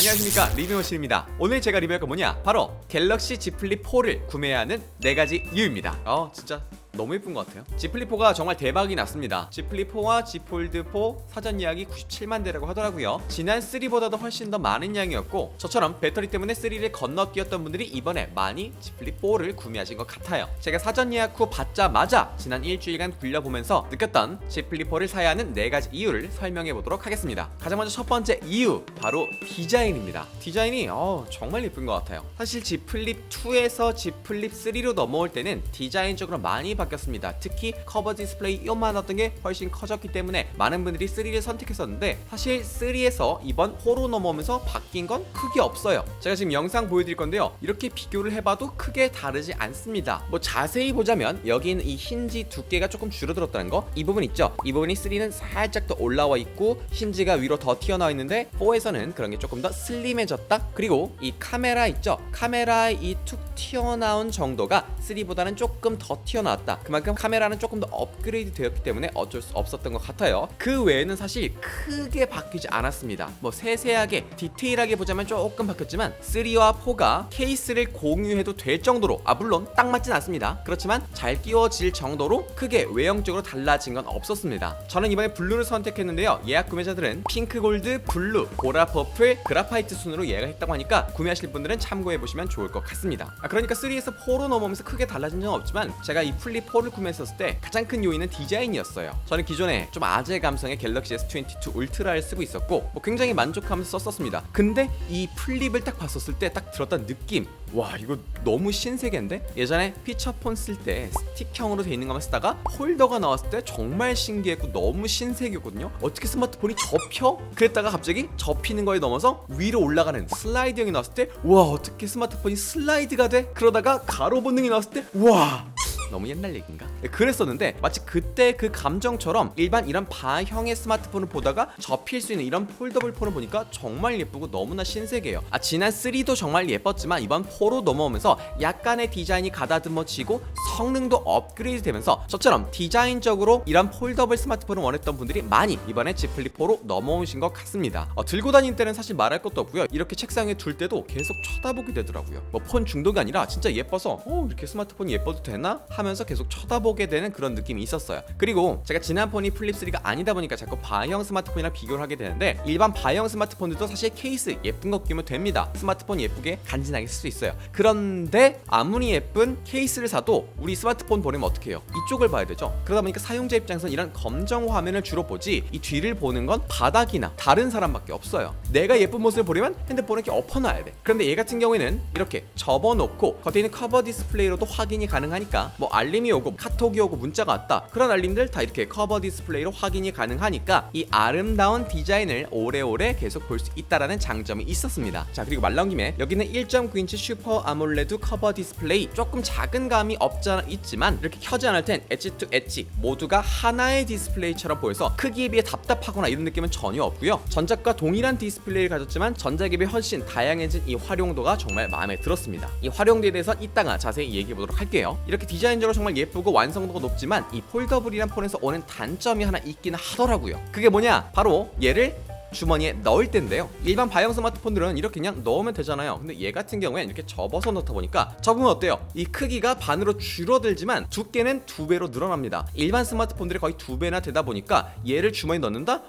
안녕하십니까, 리뷰머신입니다. 오늘 제가 리뷰할 건 뭐냐, 바로 갤럭시 Z 플립 4를 구매해야 하는 4가지 이유입니다. 진짜 너무 예쁜 것 같아요. Z 플립 4가 정말 대박이 났습니다. Z 플립 4와 Z 폴드 4 사전 예약이 97만 대라고 하더라고요. 지난 3보다도 훨씬 더 많은 양이었고, 저처럼 배터리 때문에 3를 건너뛰었던 분들이 이번에 많이 Z 플립 4를 구매하신 것 같아요. 제가 사전 예약 후 받자마자 지난 일주일간 굴려보면서 느꼈던 Z 플립 4를 사야 하는 4가지 이유를 설명해 보도록 하겠습니다. 가장 먼저 첫 번째 이유, 바로 디자인입니다. 디자인이 정말 예쁜 것 같아요. 사실 Z 플립 2에서 Z 플립 3로 넘어올 때는 디자인적으로 많이 바뀌었습니다. 특히 커버 디스플레이 요만했던 게 훨씬 커졌기 때문에 많은 분들이 3를 선택했었는데, 사실 3에서 이번 4로 넘어오면서 바뀐 건 크게 없어요. 제가 지금 영상 보여드릴 건데요, 이렇게 비교를 해봐도 크게 다르지 않습니다. 자세히 보자면 여기 있는 이 힌지 두께가 조금 줄어들었다는 거, 이 부분 있죠? 이 부분이 3는 살짝 더 올라와 있고 힌지가 위로 더 튀어나와 있는데 4에서는 그런 게 조금 더 슬림해졌다. 그리고 이 카메라 있죠? 카메라의 이 툭 튀어나온 정도가 3보다는 조금 더 튀어나왔다. 그만큼 카메라는 조금 더 업그레이드 되었기 때문에 어쩔 수 없었던 것 같아요. 그 외에는 사실 크게 바뀌지 않았습니다. 세세하게 디테일하게 보자면 조금 바뀌었지만 3와 4가 케이스를 공유해도 될 정도로, 물론 딱 맞진 않습니다. 그렇지만 잘 끼워질 정도로 크게 외형적으로 달라진 건 없었습니다. 저는 이번에 블루를 선택했는데요, 예약 구매자들은 핑크, 골드, 블루, 보라, 퍼플, 그라파이트 순으로 예약을 했다고 하니까 구매하실 분들은 참고해보시면 좋을 것 같습니다. 그러니까 3에서 4로 넘어오면서 크게 달라진 적은 없지만, 제가 이 플립 4를 구매했었을 때 가장 큰 요인은 디자인이었어요. 저는 기존에 좀 아재 감성의 갤럭시 S22 울트라를 쓰고 있었고 굉장히 만족하면서 썼었습니다. 근데 이 플립을 딱 봤었을 때 딱 들었던 느낌, 와, 이거 너무 신세계인데? 예전에 피처폰 쓸 때 스틱형으로 돼 있는 것만 쓰다가 홀더가 나왔을 때 정말 신기했고 너무 신세계거든요. 어떻게 스마트폰이 접혀? 그랬다가 갑자기 접히는 거에 넘어서 위로 올라가는 슬라이드형이 나왔을 때, 와, 어떻게 스마트폰이 슬라이드가 돼? 그러다가 가로 본능이 나왔을 때, 와, 너무 옛날 얘기인가? 그랬었는데, 마치 그때 그 감정처럼 일반 이런 바형의 스마트폰을 보다가 접힐 수 있는 이런 폴더블 폰을 보니까 정말 예쁘고 너무나 신세계예요. 지난 3도 정말 예뻤지만 이번 4로 넘어오면서 약간의 디자인이 가다듬어지고 성능도 업그레이드 되면서, 저처럼 디자인적으로 이런 폴더블 스마트폰을 원했던 분들이 많이 이번에 Z 플립 4로 넘어오신 것 같습니다. 들고 다닐 때는 사실 말할 것도 없고요, 이렇게 책상에 둘 때도 계속 쳐다보게 되더라고요. 폰 중독이 아니라 진짜 예뻐서 이렇게 스마트폰이 예뻐도 되나? 하면서 계속 쳐다보게 되는 그런 느낌이 있었어요. 그리고 제가 지난 폰이 플립 3가 아니다 보니까 자꾸 바형 스마트폰이랑 비교를 하게 되는데, 일반 바형 스마트폰들도 사실 케이스 예쁜 거 끼면 됩니다. 스마트폰 예쁘게 간지나게 쓸 수 있어요. 그런데 아무리 예쁜 케이스를 사도 우리 스마트폰 보내면 어떻게 해요? 이쪽을 봐야 되죠. 그러다 보니까 사용자 입장에서는 이런 검정 화면을 주로 보지, 이 뒤를 보는 건 바닥이나 다른 사람밖에 없어요. 내가 예쁜 모습을 보려면 핸드폰을 이렇게 엎어놔야 돼. 그런데 얘 같은 경우에는 이렇게 접어놓고 겉에 있는 커버 디스플레이로도 확인이 가능하니까, 알림이 오고 카톡이 오고 문자가 왔다, 그런 알림들 다 이렇게 커버 디스플레이로 확인이 가능하니까 이 아름다운 디자인을 오래오래 계속 볼 수 있다라는 장점이 있었습니다. 그리고 말 나온 김에 여기는 1.9인치 슈퍼 아몰레드 커버 디스플레이, 조금 작은 감이 없잖아 있지만 이렇게 켜지 않을 땐 엣지 투 엣지 모두가 하나의 디스플레이처럼 보여서 크기에 비해 답답하거나 이런 느낌은 전혀 없고요. 전작과 동일한 디스플레이를 가졌지만 전작에 비해 훨씬 다양해진 이 활용도가 정말 마음에 들었습니다. 이 활용도에 대해서는 이따가 자세히 얘기해 보도록 할게요. 이렇게 디자인적으로 정말 예쁘고 완성도가 높지만 이 폴더블이란 폰에서 오는 단점이 하나 있긴 하더라고요. 그게 뭐냐, 바로 얘를 주머니에 넣을 텐데요, 일반 바형 스마트폰들은 이렇게 그냥 넣으면 되잖아요. 근데 얘 같은 경우엔 이렇게 접어서 넣다 보니까, 접으면 어때요? 이 크기가 반으로 줄어들지만 두께는 2배로 늘어납니다. 일반 스마트폰들이 거의 2배나 되다 보니까 얘를 주머니에 넣는다?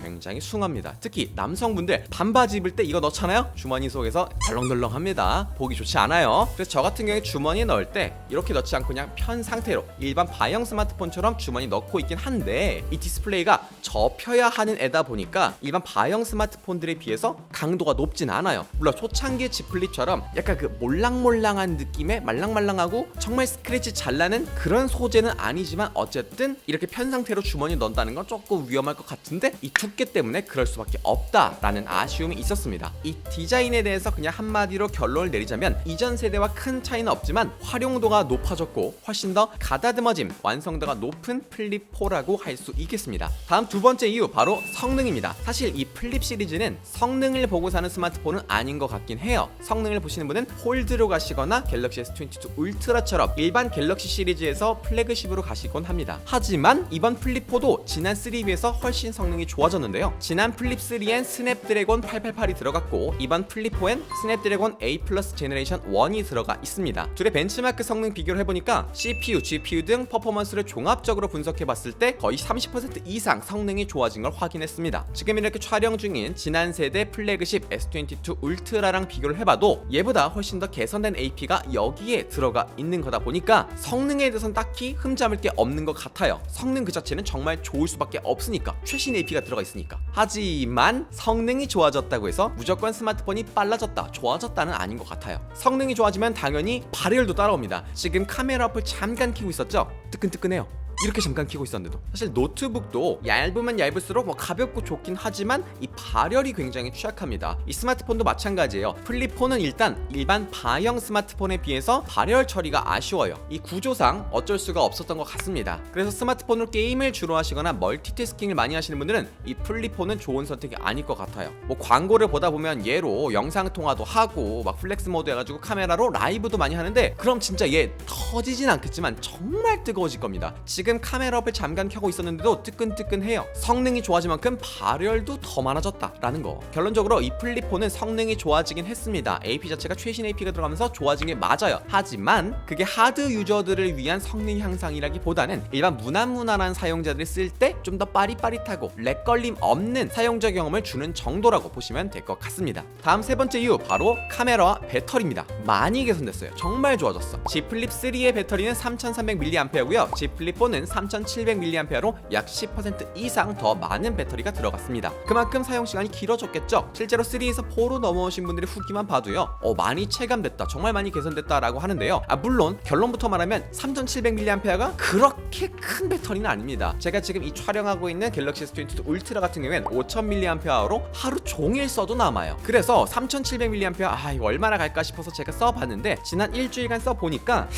굉장히 숭합니다. 특히 남성분들 반바지 입을 때 이거 넣잖아요? 주머니 속에서 덜렁덜렁합니다. 보기 좋지 않아요. 그래서 저 같은 경우에 주머니에 넣을 때 이렇게 넣지 않고 그냥 편 상태로 일반 바형 스마트폰처럼 주머니 넣고 있긴 한데, 이 디스플레이가 접혀야 하는 애다 보니까 일반 바형 스마트폰들에 비해서 강도가 높진 않아요. 물론 초창기 Z 플립처럼 약간 그 몰랑몰랑한 느낌의 말랑말랑하고 정말 스크래치 잘 나는 그런 소재는 아니지만, 어쨌든 이렇게 편 상태로 주머니에 넣는다는 건 조금 위험할 것 같은데, 이 두께 때문에 그럴 수밖에 없다라는 아쉬움이 있었습니다. 이 디자인에 대해서 그냥 한마디로 결론을 내리자면, 이전 세대와 큰 차이는 없지만 활용도가 높아졌고 훨씬 더 가다듬어진 완성도가 높은 플립 4라고 할 수 있겠습니다. 다음 두 번째 이유, 바로 성능입니다. 사실 이 플립 시리즈는 성능을 보고 사는 스마트폰은 아닌 것 같긴 해요. 성능을 보시는 분은 폴드로 가시거나 갤럭시 S22 울트라처럼 일반 갤럭시 시리즈에서 플래그십으로 가시곤 합니다. 하지만 이번 플립4도 지난 3비해서 훨씬 성능이 좋아졌는데, 있었는데요. 지난 플립 3엔 스냅드래곤 888이 들어갔고 이번 플립 4엔 스냅드래곤 A 플러스 제너레이션 1이 들어가 있습니다. 둘의 벤치마크 성능 비교를 해보니까 CPU, GPU 등 퍼포먼스를 종합적으로 분석해봤을 때 거의 30% 이상 성능이 좋아진 걸 확인했습니다. 지금 이렇게 촬영 중인 지난 세대 플래그십 S22 울트라랑 비교를 해봐도 얘보다 훨씬 더 개선된 AP가 여기에 들어가 있는 거다 보니까 성능에 대해서는 딱히 흠잡을 게 없는 것 같아요. 성능 그 자체는 정말 좋을 수밖에 없으니까, 최신 AP가 들어가 있으니까. 하지만 성능이 좋아졌다고 해서 무조건 스마트폰이 빨라졌다, 좋아졌다는 아닌 것 같아요. 성능이 좋아지면 당연히 발열도 따라옵니다. 지금 카메라 앞을 잠깐 켜고 있었죠? 뜨끈뜨끈해요. 이렇게 잠깐 켜고 있었는데도. 사실 노트북도 얇으면 얇을수록 뭐 가볍고 좋긴 하지만 이 발열이 굉장히 취약합니다. 이 스마트폰도 마찬가지예요. 플립 4는 일단 일반 바형 스마트폰에 비해서 발열 처리가 아쉬워요. 이 구조상 어쩔 수가 없었던 것 같습니다. 그래서 스마트폰으로 게임을 주로 하시거나 멀티태스킹을 많이 하시는 분들은 이 플립 4는 좋은 선택이 아닐 것 같아요. 뭐 광고를 보다 보면 얘로 영상 통화도 하고 막 플렉스 모드 해가지고 카메라로 라이브도 많이 하는데 그럼 진짜 얘 터지진 않겠지만 정말 뜨거워질 겁니다. 지금 카메라업을 잠깐 켜고 있었는데도 뜨끈뜨끈해요. 성능이 좋아진 만큼 발열도 더 많아졌다라는 거. 결론적으로 이 플립 4는 성능이 좋아지긴 했습니다. AP 자체가 최신 AP가 들어가면서 좋아진 게 맞아요. 하지만 그게 하드 유저들을 위한 성능 향상이라기보다는 일반 무난무난한 사용자들이 쓸 때 좀 더 빠릿빠릿하고 렉 걸림 없는 사용자 경험을 주는 정도라고 보시면 될 것 같습니다. 다음 세 번째 이유, 바로 카메라와 배터리입니다. 많이 개선됐어요. 정말 좋아졌어. Z 플립 3의 배터리는 3300mAh고요. Z 플립 4는 3700mAh로 약 10% 이상 더 많은 배터리가 들어갔습니다. 그만큼 사용시간이 길어졌겠죠. 실제로 3에서 4로 넘어오신 분들의 후기만 봐도요, 많이 체감됐다, 정말 많이 개선됐다 라고 하는데요. 물론 결론부터 말하면 3700mAh가 그렇게 큰 배터리는 아닙니다. 제가 지금 이 촬영하고 있는 갤럭시 S22 울트라 같은 경우엔 5000mAh로 하루 종일 써도 남아요. 그래서 3700mAh 이거 얼마나 갈까 싶어서 제가 써봤는데 지난 일주일간 써보니까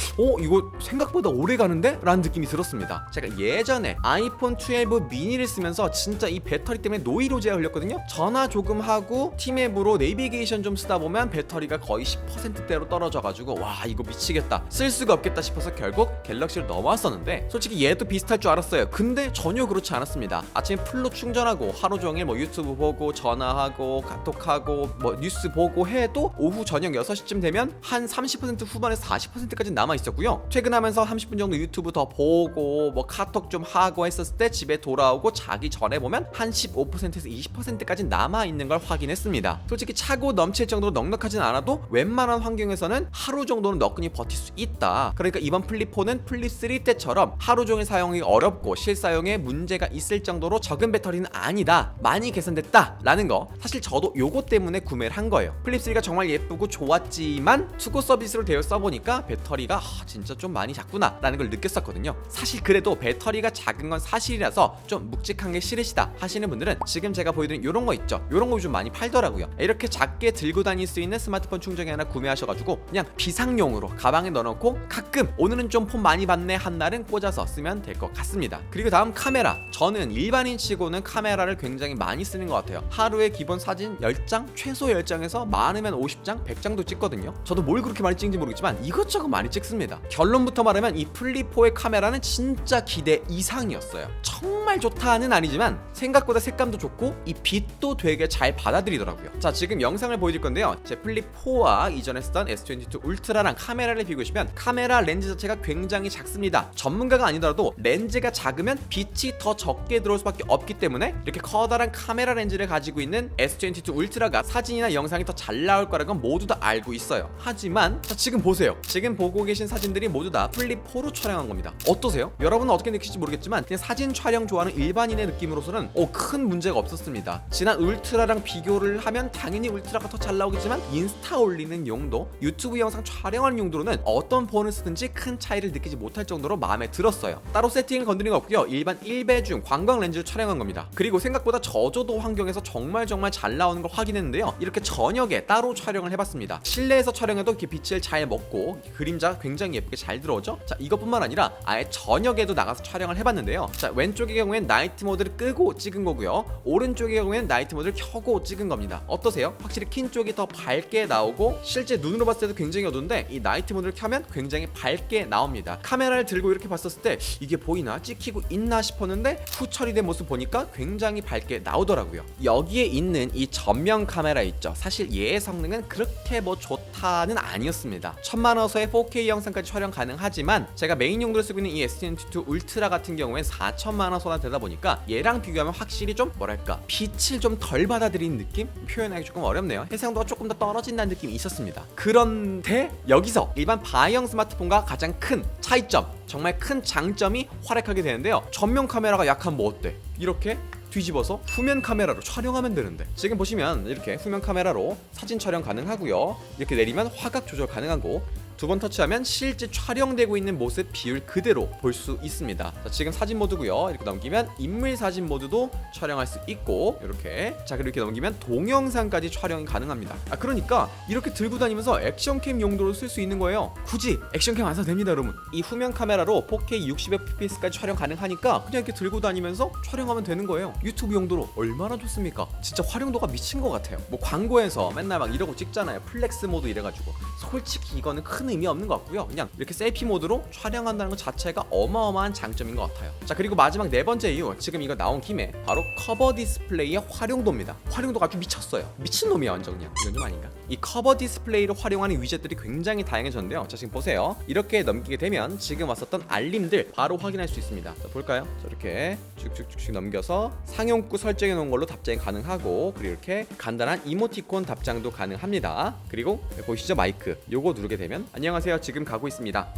이거 생각보다 오래 가는데? 라는 느낌이 들었습니다. 제가 예전에 아이폰 12 미니를 쓰면서 진짜 이 배터리 때문에 노이로제가 걸렸거든요. 전화 조금 하고 팀앱으로 내비게이션 좀 쓰다 보면 배터리가 거의 10%대로 떨어져가지고 와 이거 미치겠다, 쓸 수가 없겠다 싶어서 결국 갤럭시로 넘어왔었는데 솔직히 얘도 비슷할 줄 알았어요. 근데 전혀 그렇지 않았습니다. 아침에 풀로 충전하고 하루 종일 뭐 유튜브 보고 전화하고 카톡하고 뭐 뉴스 보고 해도 오후 저녁 6시쯤 되면 한 30% 후반에서 40%까지 남아있었고요. 퇴근하면서 30분 정도 유튜브 더 보고 뭐 카톡 좀 하고 했었을 때 집에 돌아오고 자기 전에 보면 한 15%에서 20%까지 남아있는 걸 확인했습니다. 솔직히 차고 넘칠 정도로 넉넉하진 않아도 웬만한 환경에서는 하루 정도는 너끈히 버틸 수 있다. 그러니까 이번 플립 4는 플립 3 때처럼 하루 종일 사용이 어렵고 실사용에 문제가 있을 정도로 적은 배터리는 아니다, 많이 개선됐다 라는 거. 사실 저도 요거 때문에 구매를 한 거예요. 플립 3가 정말 예쁘고 좋았지만 수고 서비스로 되어 써보니까 배터리가 진짜 좀 많이 작구나 라는 걸 느꼈었거든요. 사실 그래도 배터리가 작은 건 사실이라서 좀 묵직한 게 싫으시다 하시는 분들은 지금 제가 보여드린 요런 거 있죠, 요런 거 좀 많이 팔더라고요. 이렇게 작게 들고 다닐 수 있는 스마트폰 충전기 하나 구매하셔가지고 그냥 비상용으로 가방에 넣어놓고 가끔 오늘은 좀 폰 많이 받네 한 날은 꽂아서 쓰면 될 것 같습니다. 그리고 다음 카메라. 저는 일반인 치고는 카메라를 굉장히 많이 쓰는 것 같아요. 하루에 기본 사진 10장, 최소 10장에서 많으면 50장, 100장도 찍거든요. 저도 뭘 그렇게 많이 찍는지 모르겠지만 이것저것 많이 찍습니다. 결론부터 말하면 이 플립 4의 카메라는 진짜 기대 이상이었어요. 정말 좋다는 아니지만 생각보다 색감도 좋고 이 빛도 되게 잘 받아들이더라고요. 자, 지금 영상을 보여드릴 건데요. 제 플립 4와 이전에 쓰던 S22 울트라랑 카메라를 비교해보시면 카메라 렌즈 자체가 굉장히 작습니다. 전문가가 아니더라도 렌즈가 작으면 빛이 더 적게 들어올 수밖에 없기 때문에 이렇게 커다란 카메라 렌즈를 가지고 있는 S22 울트라가 사진이나 영상이 더 잘 나올 거라는 건 모두 다 알고 있어요. 하지만 자, 지금 보세요. 지금 보고 계신 사진들이 모두 다 플립 4로 촬영한 겁니다. 어떠세요? 여러분은 어떻게 느끼실지 모르겠지만 그냥 사진 촬영 좋아하는 일반인의 느낌으로서는 큰 문제가 없었습니다. 지난 울트라랑 비교를 하면 당연히 울트라가 더 잘 나오겠지만 인스타 올리는 용도, 유튜브 영상 촬영하는 용도로는 어떤 폰을 쓰든지 큰 차이를 느끼지 못할 정도로 마음에 들었어요. 따로 세팅을 건드린 거 없고요. 일반 1배중 광광 렌즈를 촬영한 겁니다. 그리고 생각보다 저조도 환경에서 정말 잘 나오는 걸 확인했는데요. 이렇게 저녁에 따로 촬영을 해봤습니다. 실내에서 촬영해도 이렇게 빛을 잘 먹고 그림자 굉장히 예쁘게 잘 들어오죠. 자, 이것뿐만 아니라 아예 저녁에 새벽에도 나가서 촬영을 해봤는데요. 자, 왼쪽의 경우엔 나이트 모드를 끄고 찍은 거고요. 오른쪽의 경우에는 나이트 모드를 켜고 찍은 겁니다. 어떠세요? 확실히 킨 쪽이 더 밝게 나오고 실제 눈으로 봤을 때도 굉장히 어두운데 이 나이트 모드를 켜면 굉장히 밝게 나옵니다. 카메라를 들고 이렇게 봤었을 때 이게 보이나 찍히고 있나 싶었는데 후 처리된 모습 보니까 굉장히 밝게 나오더라고요. 여기에 있는 이 전면 카메라 있죠. 사실 얘의 성능은 그렇게 뭐 좋다는 아니었습니다. 1000만화소의 4K 영상까지 촬영 가능하지만 제가 메인 용도로 쓰고 있는 이 S22 울트라 같은 경우엔 4000만화소나 되다 보니까 얘랑 비교하면 확실히 좀 뭐랄까 빛을 좀 덜 받아들이는 느낌? 표현하기 조금 어렵네요. 해상도가 조금 더 떨어진다는 느낌이 있었습니다. 그런데 여기서 일반 바이형 스마트폰과 가장 큰 차이점, 정말 큰 장점이 활약하게 되는데요. 전면 카메라가 약한 뭐 어때? 이렇게 뒤집어서 후면 카메라로 촬영하면 되는데 지금 보시면 이렇게 후면 카메라로 사진 촬영 가능하고요. 이렇게 내리면 화각 조절 가능하고 두 번 터치하면 실제 촬영되고 있는 모습 비율 그대로 볼 수 있습니다. 자, 지금 사진 모드고요. 이렇게 넘기면 인물 사진 모드도 촬영할 수 있고 이렇게 자 그리고 이렇게 넘기면 동영상까지 촬영이 가능합니다. 그러니까 이렇게 들고 다니면서 액션캠 용도로 쓸 수 있는 거예요. 굳이 액션캠 안 사도 됩니다, 여러분. 이 후면 카메라로 4K 60fps까지 촬영 가능하니까 그냥 이렇게 들고 다니면서 촬영하면 되는 거예요. 유튜브 용도로 얼마나 좋습니까? 진짜 활용도가 미친 것 같아요. 뭐 광고에서 맨날 막 이러고 찍잖아요. 플렉스 모드 이래가지고 솔직히 이거는 큰 의미 없는 것 같고요. 그냥 이렇게 셀피 모드로 촬영한다는 것 자체가 어마어마한 장점인 것 같아요. 자 그리고 마지막 네 번째 이유, 지금 이거 나온 김에 바로 커버 디스플레이의 활용도입니다. 활용도가 아주 미쳤어요. 미친놈이야 완전. 그냥 이건 좀 아닌가? 이 커버 디스플레이를 활용하는 위젯들이 굉장히 다양해졌는데요. 자 지금 보세요. 이렇게 넘기게 되면 지금 왔었던 알림들 바로 확인할 수 있습니다. 자 볼까요? 자 이렇게 쭉쭉쭉쭉 넘겨서 상용구 설정해 놓은 걸로 답장이 가능하고 그리고 이렇게 간단한 이모티콘 답장도 가능합니다. 그리고 보이시죠? 마이크 요거 누르게 되면 안녕하세요 지금 가고 있습니다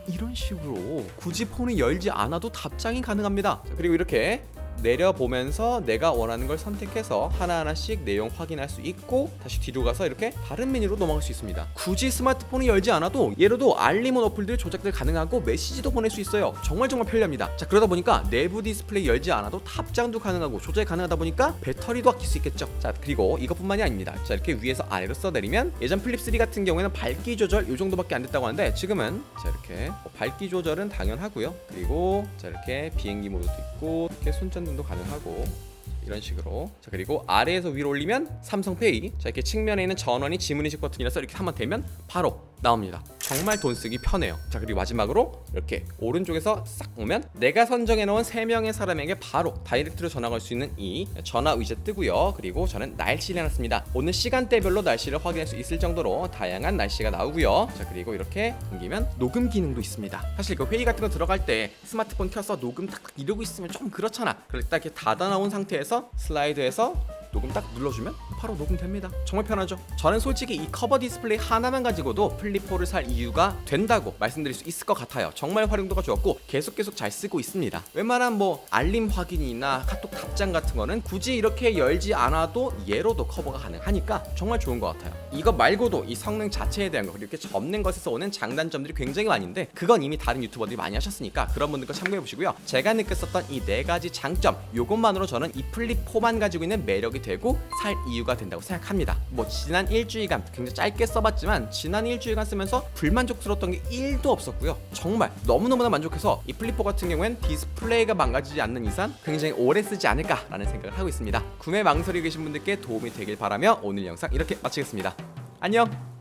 이런 식으로 굳이 폰을 열지 않아도 답장이 가능합니다. 자, 그리고 이렇게 내려보면서 내가 원하는 걸 선택해서 하나하나씩 내용 확인할 수 있고 다시 뒤로 가서 이렇게 다른 메뉴로 넘어갈 수 있습니다. 굳이 스마트폰을 열지 않아도 얘로도 알림 어플들 조작들 가능하고 메시지도 보낼 수 있어요. 정말 편리합니다. 자 그러다 보니까 내부 디스플레이 열지 않아도 답장도 가능하고 조작이 가능하다 보니까 배터리도 아낄 수 있겠죠. 자 그리고 이것뿐만이 아닙니다. 자 이렇게 위에서 아래로 써내리면 예전 플립3 같은 경우에는 밝기 조절 요 정도밖에 안 됐다고 하는데 지금은 자 이렇게 밝기 조절은 당연하고요. 그리고 자 이렇게 비행기 모드도 있고 이렇게 손전등도 가능하고 이런 식으로. 자 그리고 아래에서 위로 올리면 삼성페이. 자 이렇게 측면에 있는 전원이 지문인식 버튼이라서 이렇게 한번 대면 바로 나옵니다. 정말 돈 쓰기 편해요. 자 그리고 마지막으로 이렇게 오른쪽에서 싹 오면 내가 선정해 놓은 3명의 사람에게 바로 다이렉트로 전화 걸 수 있는 이 전화 위젯 뜨고요. 그리고 저는 날씨를 해놨습니다. 오늘 시간대별로 날씨를 확인할 수 있을 정도로 다양한 날씨가 나오고요. 자 그리고 이렇게 넘기면 녹음 기능도 있습니다. 사실 그 회의 같은 거 들어갈 때 스마트폰 켜서 녹음 딱 이러고 있으면 좀 그렇잖아. 그럴 때 이렇게 닫아 나온 상태에서 슬라이드해서 녹음 딱 눌러주면 바로 녹음됩니다. 정말 편하죠? 저는 솔직히 이 커버 디스플레이 하나만 가지고도 플립4를 살 이유가 된다고 말씀드릴 수 있을 것 같아요. 정말 활용도가 좋았고 계속 잘 쓰고 있습니다. 웬만한 뭐 알림 확인이나 카톡 답장 같은 거는 굳이 이렇게 열지 않아도 얘로도 커버가 가능하니까 정말 좋은 것 같아요. 이거 말고도 이 성능 자체에 대한 거 그리고 이렇게 접는 것에서 오는 장단점들이 굉장히 많은데 그건 이미 다른 유튜버들이 많이 하셨으니까 그런 분들 거 참고해 보시고요. 제가 느꼈었던 이 4가지 장점 요것만으로 저는 이 플립4만 가지고 있는 매력이 되고 살 이유가 된다고 생각합니다. 뭐 지난 일주일간 굉장히 짧게 써봤지만 지난 일주일간 쓰면서 불만족스러웠던 게 1도 없었고요. 정말 너무너무나 만족해서 이 플립4 같은 경우엔 디스플레이가 망가지지 않는 이상 굉장히 오래 쓰지 않을까라는 생각을 하고 있습니다. 구매 망설이고 계신 분들께 도움이 되길 바라며 오늘 영상 이렇게 마치겠습니다. 안녕!